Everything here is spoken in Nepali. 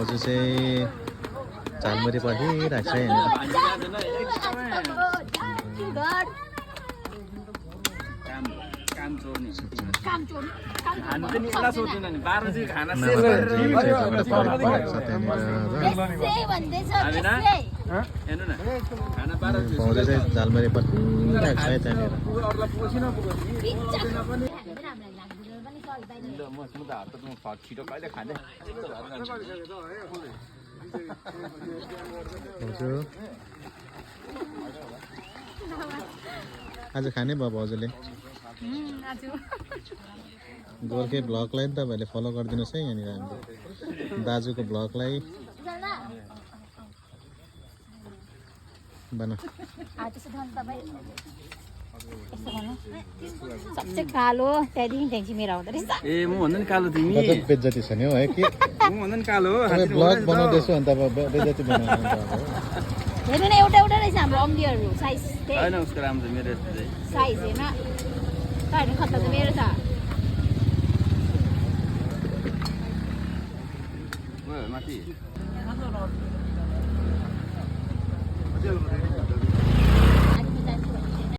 भाउजू चाहिँ झालमुरी पर्खिरहेको छ यहाँनिर भाउजू चाहिँ झालमुरी पर्खिरहेको छ है त्यहाँनिर आज खाने भयो भाउजूले गोर्खे भ्लगलाई नि तपाईँहरूले फलो गरिदिनुहोस् है यहाँनिर हाम्रो दाजुको भ्लगलाई बना सबसे कालो त्यहाँदेखि त्यहाँदेखि मेरो आउँदो रहेछ ए म भन्दा नि कालो तिमी गजब बेइज्जती छ नि हो है के म भन्दा नि कालो हो भ्लग बनाउँदैछु अन्त अब बेइज्जती बनाउनु हेर्नु न एउटा एउटा रहेछ हाम्रो अम्लीहरू साइज हैन उसको राम्रो मेरो यस्तो चाहिँ साइज हेर्न हेर्नु खत्ता त मेरो छ माथि